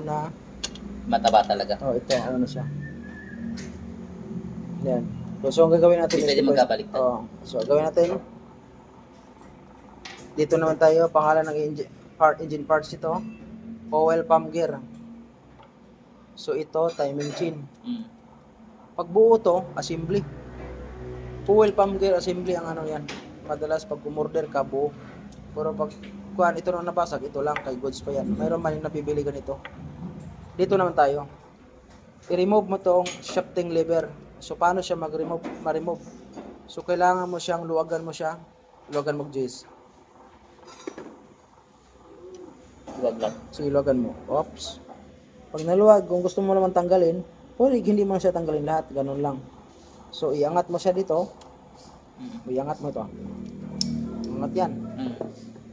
na Mataba talaga. oh ito ano na siya. Yan. So ang gagawin natin Hindi pwede magkabaliktad. so gagawin natin dito naman tayo pangalan ng engine parts ito, oil pump gear. So ito timing chain. Pag buo to assembly. Oil pump gear assembly ang ano yan. Madalas pag umorder ka buo. Pero pag kuan ito na nabasag, ito lang kay goods pa yan. Mayroon man yung napibili ganito. Dito naman tayo. I-remove mo tong shafting lever. So paano siya ma-remove? So kailangan mo siyang luwagan mo Jace. Huwag lang. So luwagan mo. Oops. Pag naluwag, kung gusto mo naman tanggalin, pwede hindi mo siya tanggalin lahat, ganun lang. So iangat mo siya dito. Iangat mo to. Angat yan.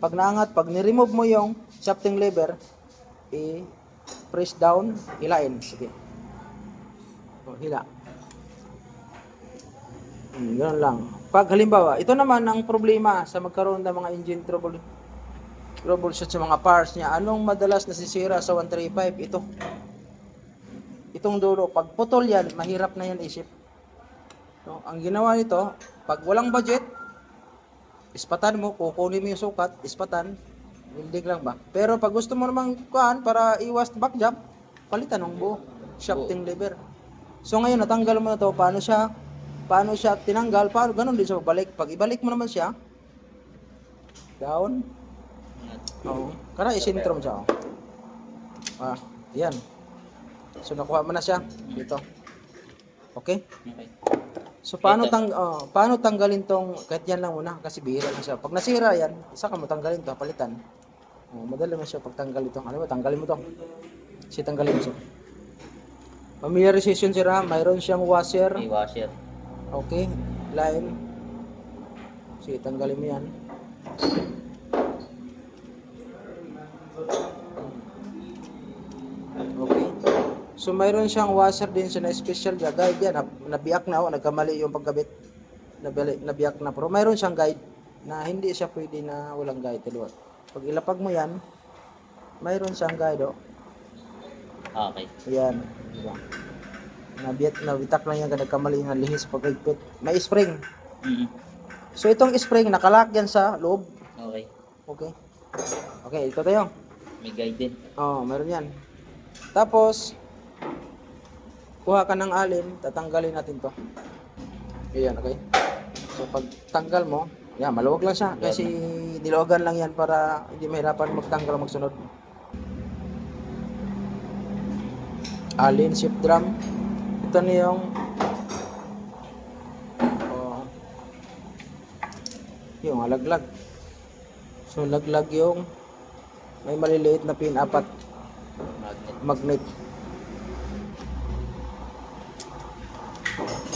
Pag naangat, pag ni-remove mo yung shafting lever, i-press down, hilain. Sige. O, hila. Ganun lang. Pag halimbawa, ito naman ang problema sa magkaroon ng mga engine troubleshoot sa mga parts niya. Anong madalas nasisira sa 135? Ito. Itong dulo. Pag putol yan, mahirap na yan isip. So, ang ginawa nito, pag walang budget, ispatan mo, kukunin mo yung sukat, ispatan, building lang ba? Pero pag gusto mo namang kuhaan para iwas back jump, palitan ng buo, shafting lever. So ngayon natanggal mo na to, paano siya tinanggal, paano ganun din siya balik. Pag ibalik mo naman siya, down, kara isintro mo siya. Yan. So nakuha mo na siya dito. Okay? So paano tanggalin tong kahit yan lang muna kasi bihira na siya. Pag nasira yan, saka mo tanggalin to, palitan. Madali na siya pag tanggal ito. Ano ba, tanggalin mo to. Tanggalin mo siya. Familiarization sira, mayroon siyang washer. May washer. Okay, line. Tanggalin mo yan. Okay. So mayroon siyang washer din siya na special guide yan. Nabiyak na nagkamali yung pagkabit. Nabiyak na. Pero mayroon siyang guide na hindi siya pwede na walang guide. Pag ilapag mo yan, mayroon siyang guide. Okay. Yan. Diba? Nabitak lang yan nagkamali nga lihis pagkagpit. May spring. So itong spring nakalock yan sa loob. Okay. Okay, ito tayo. May guide din. Meron yan. Tapos kuha ka ng alin, tatanggalin natin to. Ayan, okay. So pag tanggal mo, yan, maluwag lang siya kasi nilogan lang yan para hindi mahirapan magtanggal o magsunod. Alin, shift drum. Ito na yung yung laglag. So laglag yung may maliliit na pin, 4 magnet.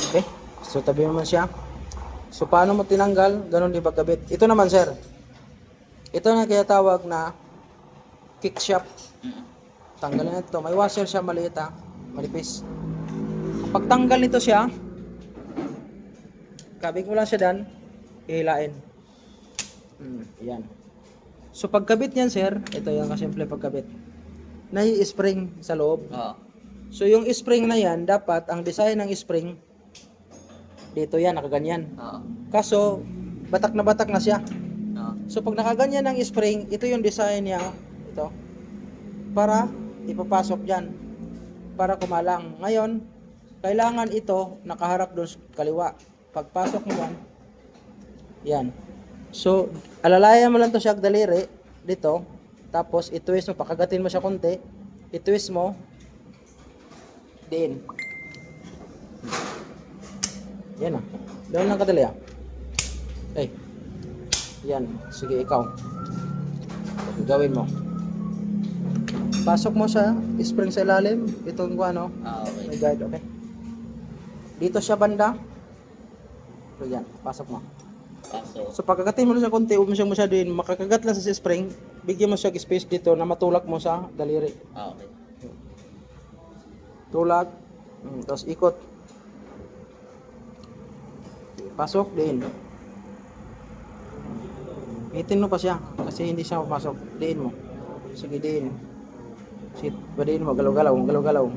Okay, so tabi mo siya. So paano mo tinanggal? Ganon din pagkabit. Ito naman sir, ito na kaya tawag na kick shaft. Tanggalin na ito. May washer siya maliit malipis. Pag tanggal nito siya, kabig mo lang siya dan, ihilain. Yan. So pagkabit niyan sir, ito yung kasimple pagkabit. Nai-spring sa loob. So yung spring na yan, dapat ang design ng spring dito yan, nakaganyan. Kaso batak na siya. So pag nakaganyan ng spring, ito yung design niya, ito. Para ipapasok diyan para kumalang. Ngayon, kailangan ito nakaharap doon sa kaliwa. Pagpasok mo yan. So, alalayan mo lang to siya daliri dito. Tapos i-twist mo, pakagatin mo siya konti. I-twist mo din. Yan doon lang kadali yan, sige ikaw. Gawin mo. Pasok mo siya, spring sa ilalim. Itong Okay. may guide, okay. Dito siya banda. So yan, pasok mo. So pagkagatin mo na siya konti, huwag mo siyang masyado makakagat lang sa spring, bigyan mo siya space dito na matulak mo sa daliri. Okay. Tulak, tapos ikot. Pasok din. Hitin mo pa siya kasi hindi siya mapasok. Diin mo. Sige din. Sit, pwede mo galaw-galaw, galaw-galaw.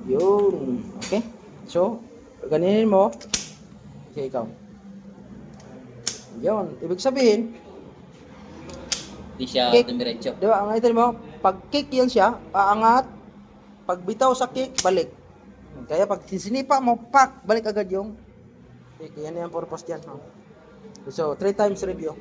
Yun. Okay? So, ganinin mo. Okay, ikaw. Yun. Ibig sabihin, Di siya kick. dumiretso. Di ba? Ang itin mo, pag kick yan siya, aangat. Pag bitaw sa kick, balik. Kaya pag sinipa mo, pak, balik agad yung kick. Yan yung purpose dyan. No? So, 3 times review.